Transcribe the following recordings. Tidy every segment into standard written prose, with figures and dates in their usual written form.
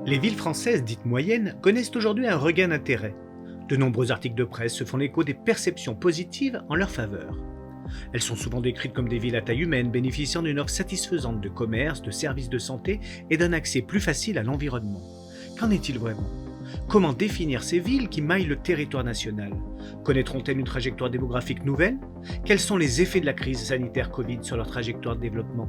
Les villes françaises dites moyennes connaissent aujourd'hui un regain d'intérêt. De nombreux articles de presse se font l'écho des perceptions positives en leur faveur. Elles sont souvent décrites comme des villes à taille humaine bénéficiant d'une offre satisfaisante de commerce, de services de santé et d'un accès plus facile à l'environnement. Qu'en est-il vraiment ? Comment définir ces villes qui maillent le territoire national ? Connaîtront-elles une trajectoire démographique nouvelle ? Quels sont les effets de la crise sanitaire Covid sur leur trajectoire de développement ?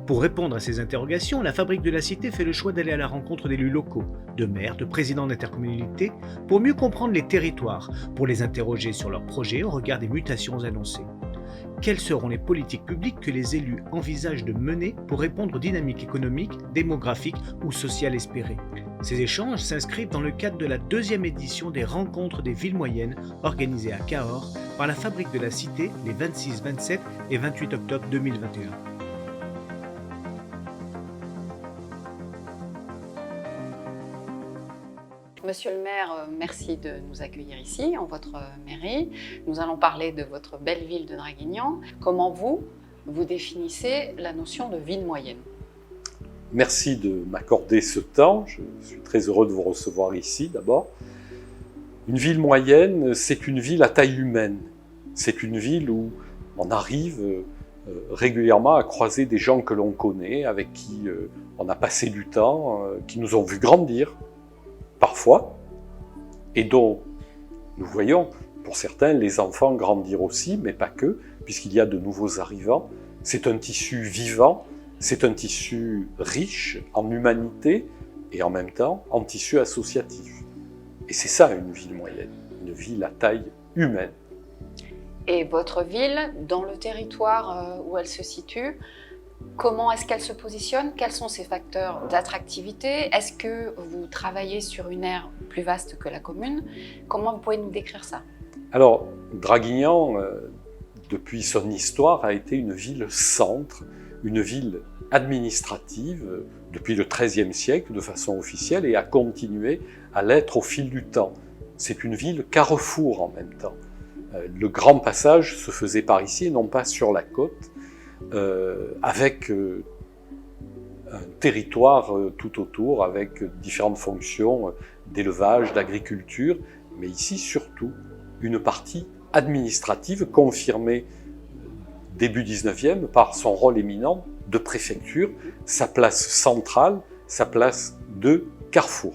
Pour répondre à ces interrogations, la Fabrique de la Cité fait le choix d'aller à la rencontre d'élus locaux, de maires, de présidents d'intercommunalités, pour mieux comprendre les territoires, pour les interroger sur leurs projets au regard des mutations annoncées. Quelles seront les politiques publiques que les élus envisagent de mener pour répondre aux dynamiques économiques, démographiques ou sociales espérées ? Ces échanges s'inscrivent dans le cadre de la 2e édition des Rencontres des villes moyennes organisées à Cahors par la Fabrique de la Cité les 26, 27 et 28 octobre 2021. Monsieur le maire, merci de nous accueillir ici, en votre mairie. Nous allons parler de votre belle ville de Draguignan. Comment vous définissez la notion de ville moyenne ? Merci de m'accorder ce temps. Je suis très heureux de vous recevoir ici, d'abord. Une ville moyenne, c'est une ville à taille humaine. C'est une ville où on arrive régulièrement à croiser des gens que l'on connaît, avec qui on a passé du temps, qui nous ont vu grandir, parfois, et dont nous voyons, pour certains, les enfants grandir aussi, mais pas que, puisqu'il y a de nouveaux arrivants. C'est un tissu vivant, c'est un tissu riche en humanité, et en même temps en tissu associatif. Et c'est ça une ville moyenne, une ville à taille humaine. Et votre ville, dans le territoire où elle se situe, comment est-ce qu'elle se positionne ? Quels sont ses facteurs d'attractivité ? Est-ce que vous travaillez sur une aire plus vaste que la commune ? Comment vous pouvez nous décrire ça ? Alors, Draguignan, depuis son histoire, a été une ville-centre, une ville administrative depuis le XIIIe siècle de façon officielle et a continué à l'être au fil du temps. C'est une ville carrefour en même temps. Le grand passage se faisait par ici et non pas sur la côte, avec un territoire tout autour, avec différentes fonctions d'élevage, d'agriculture, mais ici surtout une partie administrative confirmée début 19e par son rôle éminent de préfecture, sa place centrale, sa place de carrefour.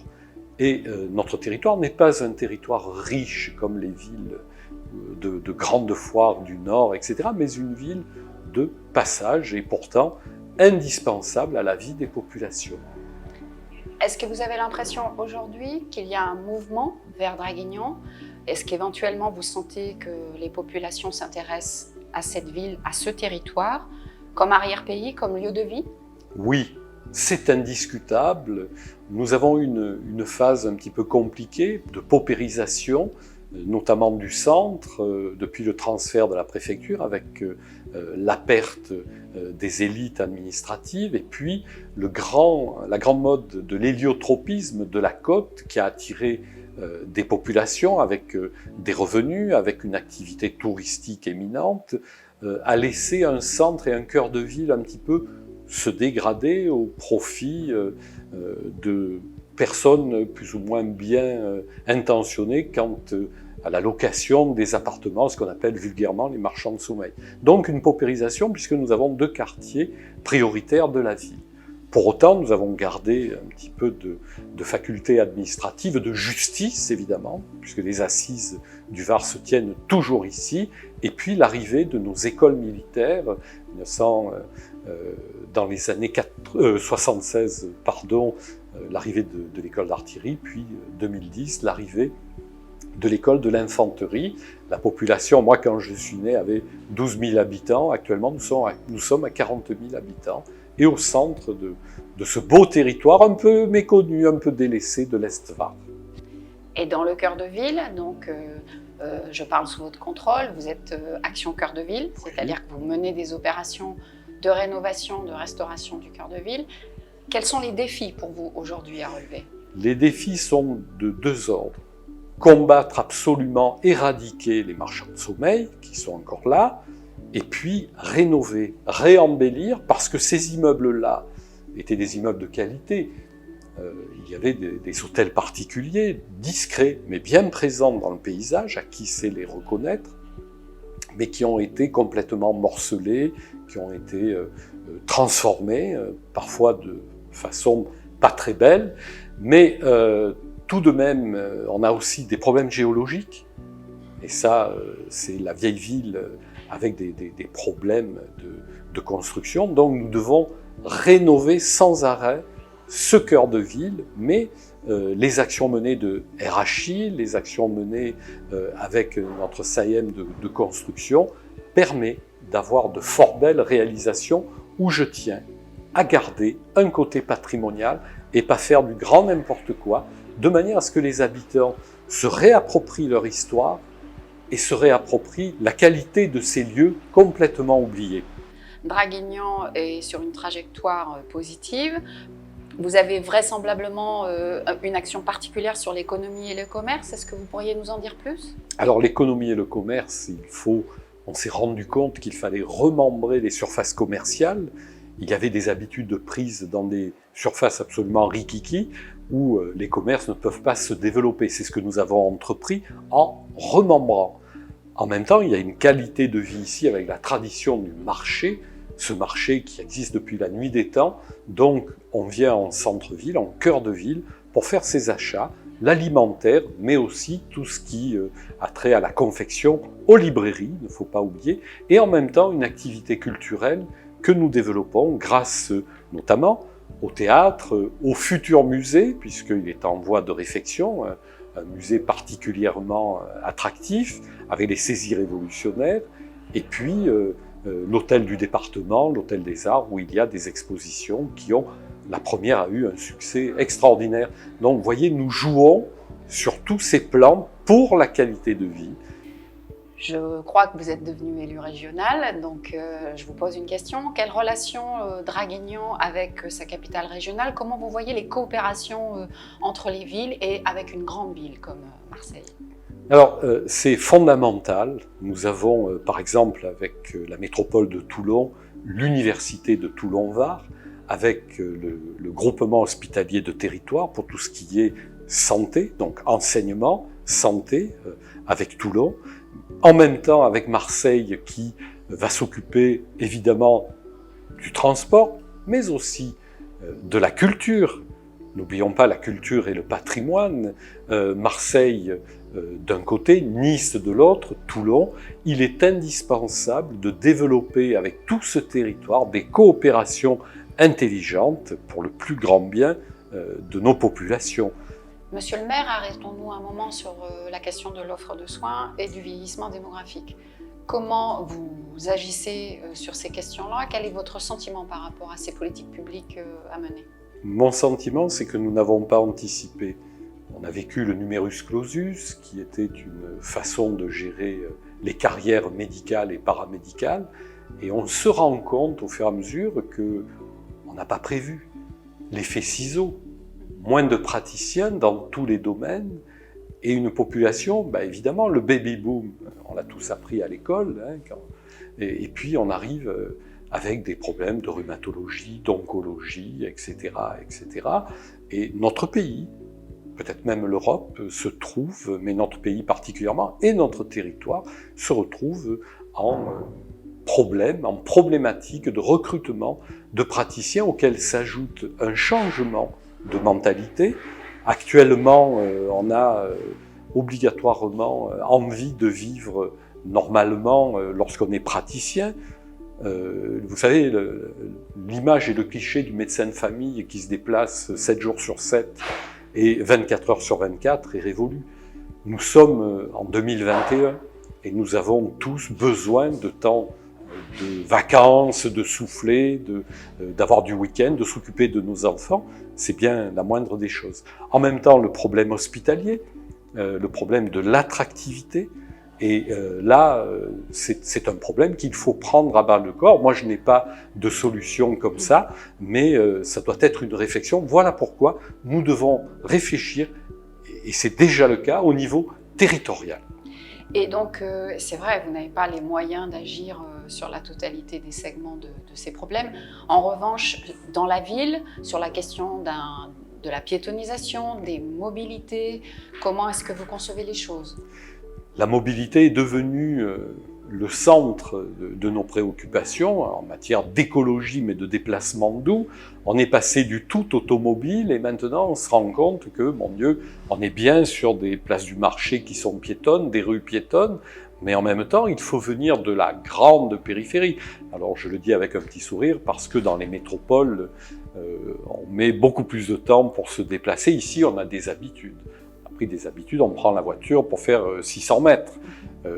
Et notre territoire n'est pas un territoire riche comme les villes de grandes foires du Nord, etc., mais une ville de passage et pourtant indispensable à la vie des populations. Est-ce que vous avez l'impression aujourd'hui qu'il y a un mouvement vers Draguignan ? Est-ce qu'éventuellement vous sentez que les populations s'intéressent à cette ville, à ce territoire, comme arrière-pays, comme lieu de vie ? Oui, c'est indiscutable. Nous avons une phase un petit peu compliquée de paupérisation, notamment du centre, depuis le transfert de la préfecture, avec la perte des élites administratives, et puis la grande mode de l'héliotropisme de la côte qui a attiré des populations avec des revenus, avec une activité touristique éminente, a laissé un centre et un cœur de ville un petit peu se dégrader au profit de personnes plus ou moins bien intentionnées quant à la location des appartements, ce qu'on appelle vulgairement les marchands de sommeil. Donc une paupérisation puisque nous avons 2 quartiers prioritaires de la ville. Pour autant, nous avons gardé un petit peu de faculté administrative, de justice évidemment, puisque les assises du Var se tiennent toujours ici, et puis l'arrivée de nos écoles militaires, dans les années 76, l'arrivée de l'école d'artillerie, puis 2010, l'arrivée de l'école de l'infanterie. La population, moi quand je suis né, avait 12 000 habitants. Actuellement, nous sommes à 40 000 habitants. Et au centre de ce beau territoire un peu méconnu, un peu délaissé de l'Est-Var. Et dans le cœur de ville, donc je parle sous votre contrôle, vous êtes Action Cœur de Ville, c'est-à-dire que vous menez des opérations de rénovation, de restauration du cœur de ville. Quels sont les défis pour vous aujourd'hui à relever ? Les défis sont de 2 ordres. Combattre absolument, éradiquer les marchands de sommeil, qui sont encore là, et puis rénover, réembellir, parce que ces immeubles-là étaient des immeubles de qualité. il y avait des hôtels particuliers, discrets, mais bien présents dans le paysage, à qui sait les reconnaître, mais qui ont été complètement morcelés, qui ont été transformés, parfois de façon pas très belle, mais tout de même, on a aussi des problèmes géologiques, et ça, c'est la vieille ville avec des problèmes de construction, donc nous devons rénover sans arrêt ce cœur de ville, mais les actions menées de RHI, les actions menées avec notre SAEM de construction, permettent d'avoir de fort belles réalisations où je tiens à garder un côté patrimonial et pas faire du grand n'importe quoi, de manière à ce que les habitants se réapproprient leur histoire et se réapproprient la qualité de ces lieux complètement oubliés. Draguignan est sur une trajectoire positive. Vous avez vraisemblablement une action particulière sur l'économie et le commerce. Est-ce que vous pourriez nous en dire plus? Alors l'économie et le commerce, on s'est rendu compte qu'il fallait remembrer les surfaces commerciales. Il y avait des habitudes de prise dans des surfaces absolument rikiki où les commerces ne peuvent pas se développer. C'est ce que nous avons entrepris en remembrant. En même temps, il y a une qualité de vie ici avec la tradition du marché, ce marché qui existe depuis la nuit des temps. Donc, on vient en centre-ville, en cœur de ville, pour faire ses achats, l'alimentaire, mais aussi tout ce qui a trait à la confection, aux librairies, il ne faut pas oublier, et en même temps une activité culturelle que nous développons grâce notamment au théâtre, au futur musée, puisqu'il est en voie de réfection, un musée particulièrement attractif, avec les saisies révolutionnaires, et puis l'hôtel du département, l'hôtel des arts, où il y a des expositions qui ont, la première a eu un succès extraordinaire. Donc vous voyez, nous jouons sur tous ces plans pour la qualité de vie. Je crois que vous êtes devenu élu régional, donc je vous pose une question. Quelle relation Draguignan avec sa capitale régionale? Comment vous voyez les coopérations entre les villes et avec une grande ville comme Marseille? Alors, c'est fondamental. Nous avons, par exemple, avec la métropole de Toulon, l'université de Toulon-Var, avec le groupement hospitalier de territoire pour tout ce qui est santé, donc enseignement, santé, avec Toulon. En même temps, avec Marseille, qui va s'occuper évidemment du transport, mais aussi de la culture. N'oublions pas la culture et le patrimoine. Marseille d'un côté, Nice de l'autre, Toulon. Il est indispensable de développer avec tout ce territoire des coopérations intelligentes pour le plus grand bien de nos populations. Monsieur le maire, arrêtons-nous un moment sur la question de l'offre de soins et du vieillissement démographique. Comment vous agissez sur ces questions-là? Quel est votre sentiment par rapport à ces politiques publiques à mener? Mon sentiment, c'est que nous n'avons pas anticipé. On a vécu le numerus clausus, qui était une façon de gérer les carrières médicales et paramédicales, et on se rend compte au fur et à mesure qu'on n'a pas prévu l'effet ciseau. Moins de praticiens dans tous les domaines, et une population, évidemment, le baby-boom, on l'a tous appris à l'école, et puis on arrive avec des problèmes de rhumatologie, d'oncologie, etc., etc. Et notre pays, peut-être même l'Europe, se trouve, mais notre pays particulièrement, et notre territoire, se retrouve en problématique de recrutement de praticiens auxquels s'ajoute un changement de mentalité. Actuellement, on a obligatoirement envie de vivre normalement lorsqu'on est praticien. Vous savez, l'image et le cliché du médecin de famille qui se déplace 7 jours sur 7 et 24 heures sur 24 est révolu. Nous sommes en 2021 et nous avons tous besoin de temps de vacances, de souffler, d'avoir du week-end, de s'occuper de nos enfants. C'est bien la moindre des choses. En même temps, le problème hospitalier, le problème de l'attractivité, et là, c'est un problème qu'il faut prendre à bas le corps. Moi, je n'ai pas de solution comme ça, mais ça doit être une réflexion. Voilà pourquoi nous devons réfléchir, et c'est déjà le cas, au niveau territorial. Et donc, c'est vrai, vous n'avez pas les moyens d'agir sur la totalité des segments de ces problèmes. En revanche, dans la ville, sur la question de la piétonisation, des mobilités? Comment est-ce que vous concevez les choses? La mobilité est devenue le centre de nos préoccupations en matière d'écologie, mais de déplacement doux. On est passé du tout automobile et maintenant on se rend compte que, mon Dieu, on est bien sur des places du marché qui sont piétonnes, des rues piétonnes, mais en même temps, il faut venir de la grande périphérie. Alors je le dis avec un petit sourire parce que dans les métropoles, on met beaucoup plus de temps pour se déplacer. Ici, on a des habitudes. Des habitudes, on prend la voiture pour faire 600 mètres,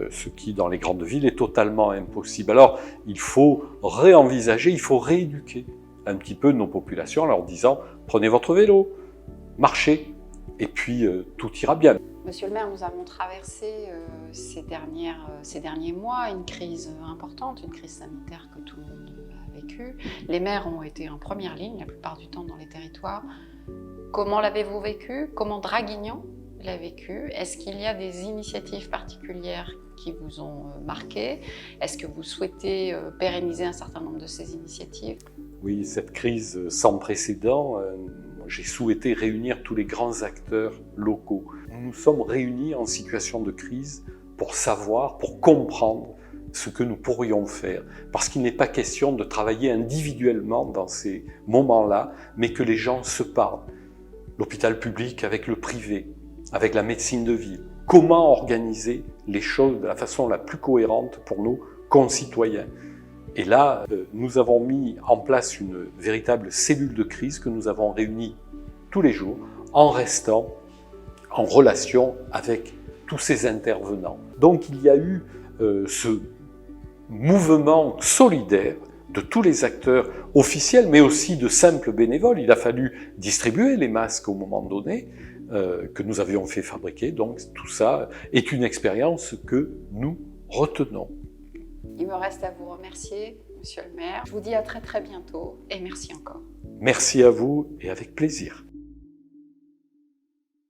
ce qui dans les grandes villes est totalement impossible. Alors il faut réenvisager, il faut rééduquer un petit peu nos populations en leur disant prenez votre vélo, marchez, et puis tout ira bien. Monsieur le maire, nous avons traversé ces derniers mois une crise importante, une crise sanitaire que tout le monde a vécue. Les maires ont été en première ligne la plupart du temps dans les territoires. Comment l'avez-vous vécu? Comment Draguignan l'a vécu? Est-ce qu'il y a des initiatives particulières qui vous ont marqué? Est-ce que vous souhaitez pérenniser un certain nombre de ces initiatives? Oui, cette crise sans précédent, j'ai souhaité réunir tous les grands acteurs locaux. Nous nous sommes réunis en situation de crise pour savoir, pour comprendre ce que nous pourrions faire. Parce qu'il n'est pas question de travailler individuellement dans ces moments-là, mais que les gens se parlent. L'hôpital public avec le privé, avec la médecine de ville. Comment organiser les choses de la façon la plus cohérente pour nos concitoyens. Et là, nous avons mis en place une véritable cellule de crise que nous avons réunie tous les jours en restant en relation avec tous ces intervenants. Donc il y a eu ce mouvement solidaire de tous les acteurs officiels, mais aussi de simples bénévoles. Il a fallu distribuer les masques au moment donné, que nous avions fait fabriquer. Donc tout ça est une expérience que nous retenons. Il me reste à vous remercier, monsieur le maire. Je vous dis à très bientôt et merci encore. Merci à vous et avec plaisir.